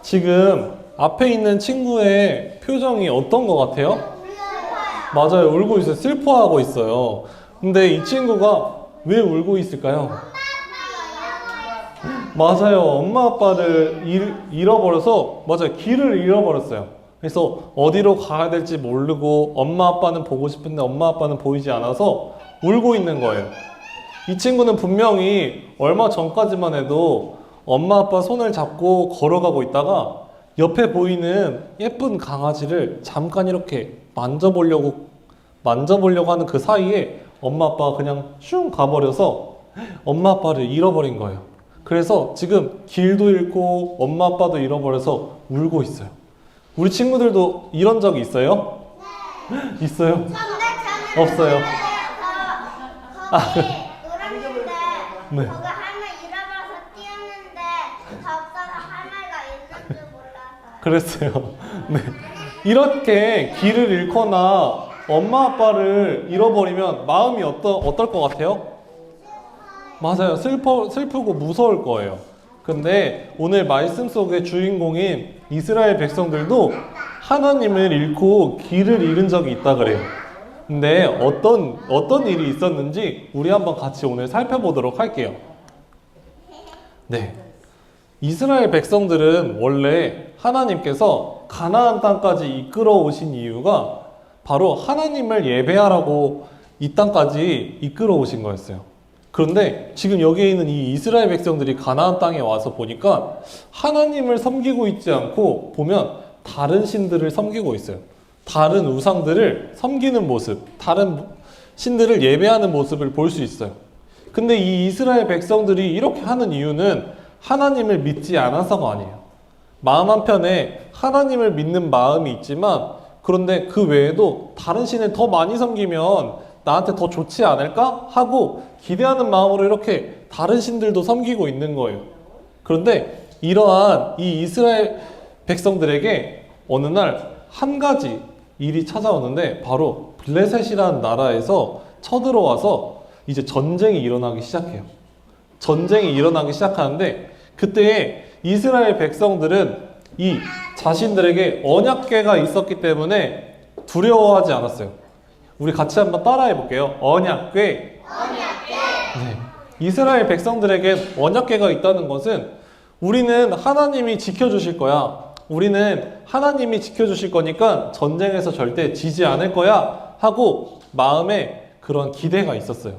지금 앞에 있는 친구의 표정이 어떤 것 같아요? 맞아요. 울고 있어요. 슬퍼하고 있어요. 근데 이 친구가 왜 울고 있을까요? 맞아요. 엄마 아빠를 잃어버려서, 맞아요. 길을 잃어버렸어요. 그래서 어디로 가야 될지 모르고 엄마 아빠는 보고 싶은데 엄마 아빠는 보이지 않아서 울고 있는 거예요. 이 친구는 분명히 얼마 전까지만 해도 엄마 아빠 손을 잡고 걸어가고 있다가 옆에 보이는 예쁜 강아지를 잠깐 이렇게 만져보려고 하는 그 사이에 엄마 아빠가 그냥 슝 가버려서 엄마 아빠를 잃어버린 거예요. 그래서 지금 길도 잃고 엄마 아빠도 잃어버려서 울고 있어요. 우리 친구들도 이런 적이 있어요? 있어요? 없어요. 거기 놀았는데 네. 거기 할머니 잃어버려서 뛰었는데 다 없어서 할머니가 있는 줄 몰라서. 그랬어요. 네. 이렇게 길을 잃거나 엄마 아빠를 잃어버리면 마음이 어떨 것 같아요? 맞아요. 슬프고 무서울 거예요. 근데 오늘 말씀 속의 주인공인 이스라엘 백성들도 하나님을 잃고 길을 잃은 적이 있다 그래요. 근데 어떤 일이 있었는지 우리 한번 같이 오늘 살펴보도록 할게요. 네. 이스라엘 백성들은 원래 하나님께서 가나안 땅까지 이끌어 오신 이유가 바로 하나님을 예배하라고 이 땅까지 이끌어 오신 거였어요. 그런데 지금 여기에 있는 이 이스라엘 백성들이 가나안 땅에 와서 보니까 하나님을 섬기고 있지 않고 보면 다른 신들을 섬기고 있어요. 다른 우상들을 섬기는 모습, 다른 신들을 예배하는 모습을 볼 수 있어요. 근데 이 이스라엘 백성들이 이렇게 하는 이유는 하나님을 믿지 않아서가 아니에요. 마음 한편에 하나님을 믿는 마음이 있지만 그런데 그 외에도 다른 신을 더 많이 섬기면 나한테 더 좋지 않을까? 하고 기대하는 마음으로 이렇게 다른 신들도 섬기고 있는 거예요. 그런데 이러한 이 이스라엘 백성들에게 어느 날 한 가지 일이 찾아오는데 바로 블레셋이라는 나라에서 쳐들어와서 이제 전쟁이 일어나기 시작해요. 전쟁이 일어나기 시작하는데 그때 이스라엘 백성들은 이 자신들에게 언약궤가 있었기 때문에 두려워하지 않았어요. 우리 같이 한번 따라해 볼게요. 언약궤. 네. 이스라엘 백성들에게 언약궤가 있다는 것은 우리는 하나님이 지켜주실 거야. 우리는 하나님이 지켜주실 거니까 전쟁에서 절대 지지 않을 거야 하고 마음에 그런 기대가 있었어요.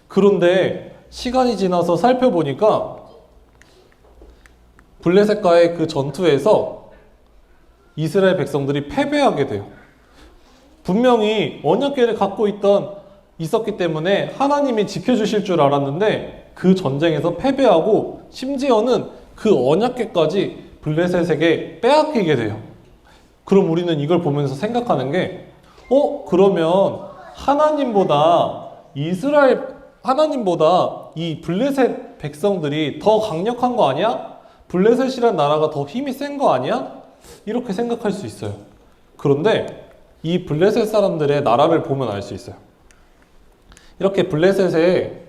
그런데 시간이 지나서 살펴보니까 블레셋과의 그 전투에서 이스라엘 백성들이 패배하게 돼요. 분명히 언약궤를 갖고 있었기 때문에 하나님이 지켜주실 줄 알았는데 그 전쟁에서 패배하고 심지어는 그 언약궤까지 블레셋에게 빼앗기게 돼요. 그럼 우리는 이걸 보면서 생각하는 게 그러면 하나님보다 이 블레셋 백성들이 더 강력한 거 아니야? 블레셋이란 나라가 더 힘이 센 거 아니야? 이렇게 생각할 수 있어요. 그런데 이 블레셋 사람들의 나라를 보면 알 수 있어요. 이렇게 블레셋에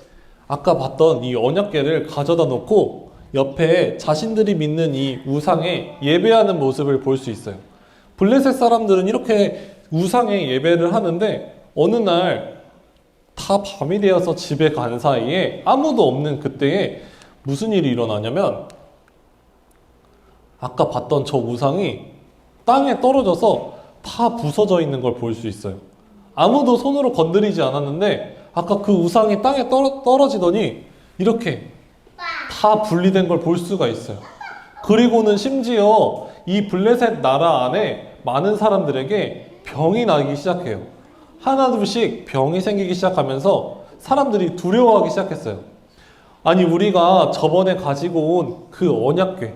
아까 봤던 이 언약궤를 가져다 놓고 옆에 자신들이 믿는 이 우상에 예배하는 모습을 볼 수 있어요. 블레셋 사람들은 이렇게 우상에 예배를 하는데 어느 날 다 밤이 되어서 집에 간 사이에 아무도 없는 그때에 무슨 일이 일어나냐면 아까 봤던 저 우상이 땅에 떨어져서 다 부서져 있는 걸 볼 수 있어요. 아무도 손으로 건드리지 않았는데 아까 그 우상이 땅에 떨어지더니 이렇게 다 분리된 걸 볼 수가 있어요. 그리고는 심지어 이 블레셋 나라 안에 많은 사람들에게 병이 나기 시작해요. 하나둘씩 병이 생기기 시작하면서 사람들이 두려워하기 시작했어요. 아니 우리가 저번에 가지고 온 그 언약궤,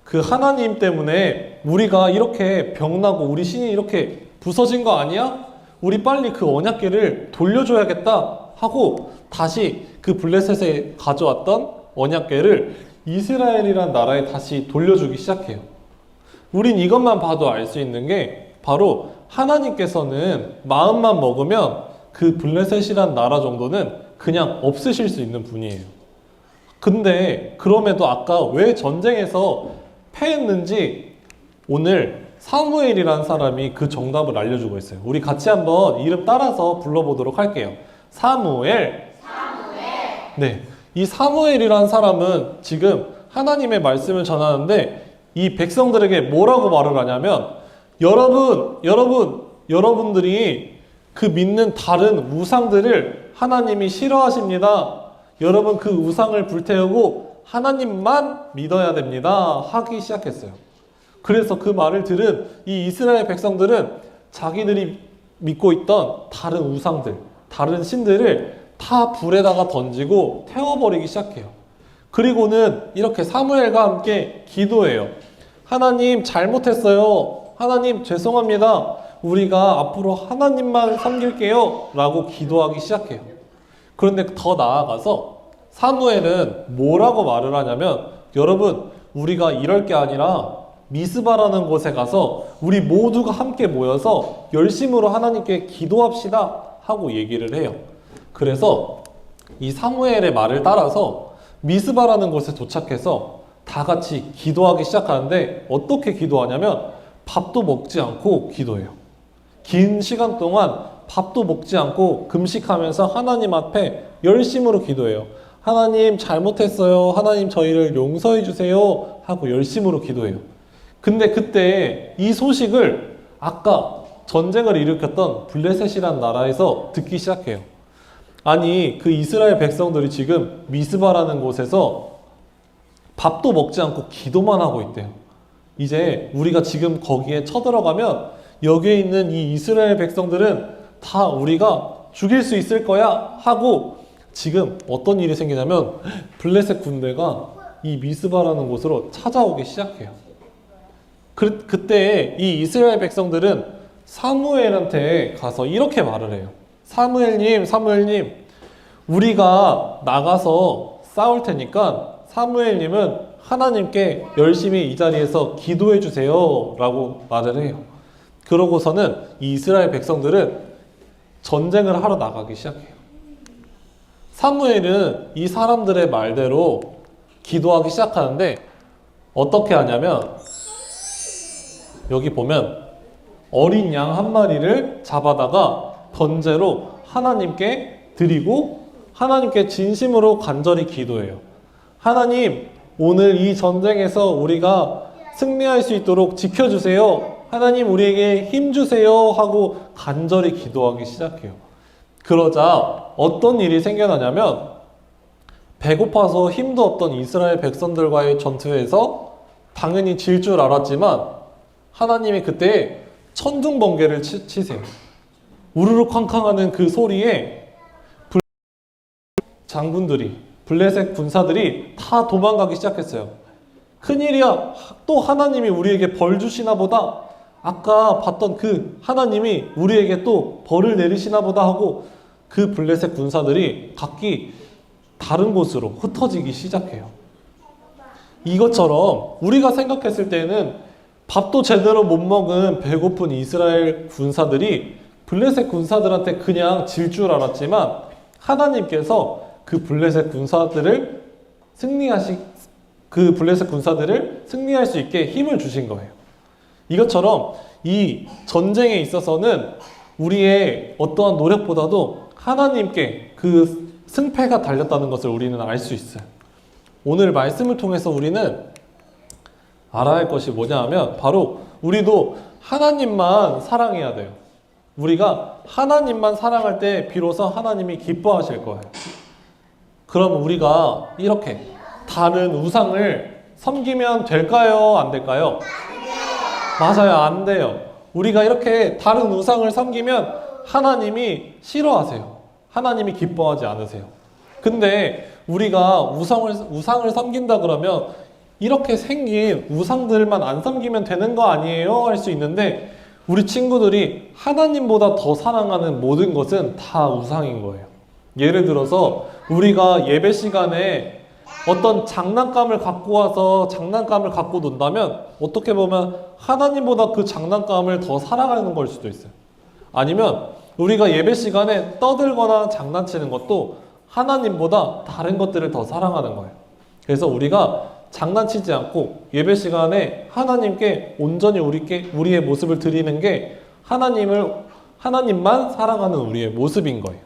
그 하나님 때문에 우리가 이렇게 병나고 우리 신이 이렇게 부서진 거 아니야? 우리 빨리 그 언약궤를 돌려줘야겠다 하고 다시 그 블레셋에 가져왔던 언약궤를 이스라엘이란 나라에 다시 돌려주기 시작해요. 우린 이것만 봐도 알 수 있는 게 바로 하나님께서는 마음만 먹으면 그 블레셋이란 나라 정도는 그냥 없으실 수 있는 분이에요. 근데 그럼에도 아까 왜 전쟁에서 패했는지 오늘 사무엘이라는 사람이 그 정답을 알려주고 있어요. 우리 같이 한번 이름 따라서 불러보도록 할게요. 사무엘. 네, 이 사무엘이라는 사람은 지금 하나님의 말씀을 전하는데 이 백성들에게 뭐라고 말을 하냐면 여러분들이 그 믿는 다른 우상들을 하나님이 싫어하십니다. 여러분 그 우상을 불태우고 하나님만 믿어야 됩니다. 하기 시작했어요. 그래서 그 말을 들은 이 이스라엘 백성들은 자기들이 믿고 있던 다른 우상들, 다른 신들을 다 불에다가 던지고 태워버리기 시작해요. 그리고는 이렇게 사무엘과 함께 기도해요. 하나님 잘못했어요. 하나님 죄송합니다. 우리가 앞으로 하나님만 섬길게요. 라고 기도하기 시작해요. 그런데 더 나아가서 사무엘은 뭐라고 말을 하냐면 여러분 우리가 이럴 게 아니라 미스바라는 곳에 가서 우리 모두가 함께 모여서 열심으로 하나님께 기도합시다 하고 얘기를 해요. 그래서 이 사무엘의 말을 따라서 미스바라는 곳에 도착해서 다 같이 기도하기 시작하는데 어떻게 기도하냐면 밥도 먹지 않고 기도해요. 긴 시간 동안 밥도 먹지 않고 금식하면서 하나님 앞에 열심으로 기도해요. 하나님 잘못했어요. 하나님 저희를 용서해 주세요. 하고 열심으로 기도해요. 근데 그때 이 소식을 아까 전쟁을 일으켰던 블레셋이란 나라에서 듣기 시작해요. 아니 그 이스라엘 백성들이 지금 미스바라는 곳에서 밥도 먹지 않고 기도만 하고 있대요. 이제 우리가 지금 거기에 쳐들어가면 여기에 있는 이 이스라엘 백성들은 다 우리가 죽일 수 있을 거야 하고 지금 어떤 일이 생기냐면 블레셋 군대가 이 미스바라는 곳으로 찾아오기 시작해요. 그때 이 이스라엘 백성들은 사무엘한테 가서 이렇게 말을 해요. 사무엘님, 우리가 나가서 싸울 테니까 사무엘님은 하나님께 열심히 이 자리에서 기도해 주세요 라고 말을 해요. 그러고서는 이 이스라엘 백성들은 전쟁을 하러 나가기 시작해요. 사무엘은 이 사람들의 말대로 기도하기 시작하는데 어떻게 하냐면 여기 보면 어린 양 한 마리를 잡아다가 번제로 하나님께 드리고 하나님께 진심으로 간절히 기도해요. 하나님, 오늘 이 전쟁에서 우리가 승리할 수 있도록 지켜주세요. 하나님, 우리에게 힘주세요. 하고 간절히 기도하기 시작해요. 그러자 어떤 일이 생겨나냐면 배고파서 힘도 없던 이스라엘 백성들과의 전투에서 당연히 질 줄 알았지만 하나님이 그때 천둥번개를 치세요. 우르르 쾅쾅하는 그 소리에 장군들이 블레셋 군사들이 다 도망가기 시작했어요. 큰일이야. 또 하나님이 우리에게 벌 주시나 보다. 아까 봤던 그 하나님이 우리에게 또 벌을 내리시나 보다 하고 그 블레셋 군사들이 각기 다른 곳으로 흩어지기 시작해요. 이것처럼 우리가 생각했을 때는 밥도 제대로 못 먹은 배고픈 이스라엘 군사들이 블레셋 군사들한테 그냥 질 줄 알았지만 하나님께서 그 블레셋 군사들을 승리할 수 있게 힘을 주신 거예요. 이것처럼 이 전쟁에 있어서는 우리의 어떠한 노력보다도 하나님께 그 승패가 달렸다는 것을 우리는 알 수 있어요. 오늘 말씀을 통해서 우리는 알아야 할 것이 뭐냐 하면 바로 우리도 하나님만 사랑해야 돼요. 우리가 하나님만 사랑할 때 비로소 하나님이 기뻐하실 거예요. 그럼 우리가 이렇게 다른 우상을 섬기면 될까요? 안 될까요? 맞아요. 안 돼요. 우리가 이렇게 다른 우상을 섬기면 하나님이 싫어하세요. 하나님이 기뻐하지 않으세요. 근데 우리가 우상을 섬긴다 그러면 이렇게 생긴 우상들만 안 섬기면 되는 거 아니에요? 할 수 있는데 우리 친구들이 하나님보다 더 사랑하는 모든 것은 다 우상인 거예요. 예를 들어서 우리가 예배 시간에 어떤 장난감을 갖고 와서 장난감을 갖고 논다면 어떻게 보면 하나님보다 그 장난감을 더 사랑하는 걸 수도 있어요. 아니면 우리가 예배 시간에 떠들거나 장난치는 것도 하나님보다 다른 것들을 더 사랑하는 거예요. 그래서 우리가 장난치지 않고 예배 시간에 하나님께 온전히 우리의 모습을 드리는 게 하나님만 사랑하는 우리의 모습인 거예요.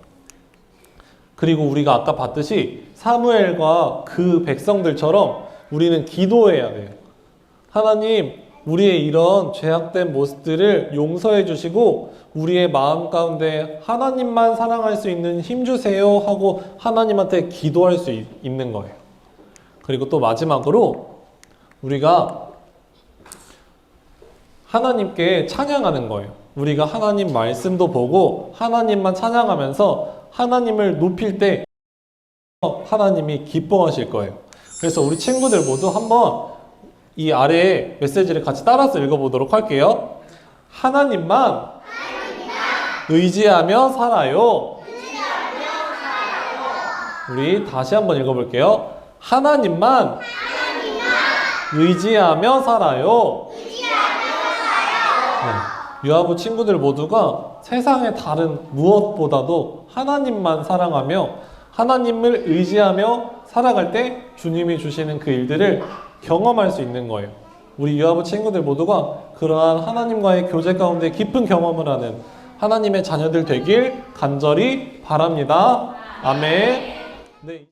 그리고 우리가 아까 봤듯이 사무엘과 그 백성들처럼 우리는 기도해야 돼요. 하나님, 우리의 이런 죄악된 모습들을 용서해 주시고 우리의 마음 가운데 하나님만 사랑할 수 있는 힘 주세요 하고 하나님한테 기도할 수 있는 거예요. 그리고 또 마지막으로 우리가 하나님께 찬양하는 거예요. 우리가 하나님 말씀도 보고 하나님만 찬양하면서 하나님을 높일 때 하나님이 기뻐하실 거예요. 그래서 우리 친구들 모두 한번 이 아래에 메시지를 같이 따라서 읽어보도록 할게요. 하나님만 의지하며 살아요. 우리 다시 한번 읽어볼게요. 하나님만 의지하며 살아요. 네, 유아부 친구들 모두가 세상의 다른 무엇보다도 하나님만 사랑하며 하나님을 의지하며 살아갈 때 주님이 주시는 그 일들을 경험할 수 있는 거예요. 우리 유아부 친구들 모두가 그러한 하나님과의 교제 가운데 깊은 경험을 하는 하나님의 자녀들 되길 간절히 바랍니다. 아멘. 네.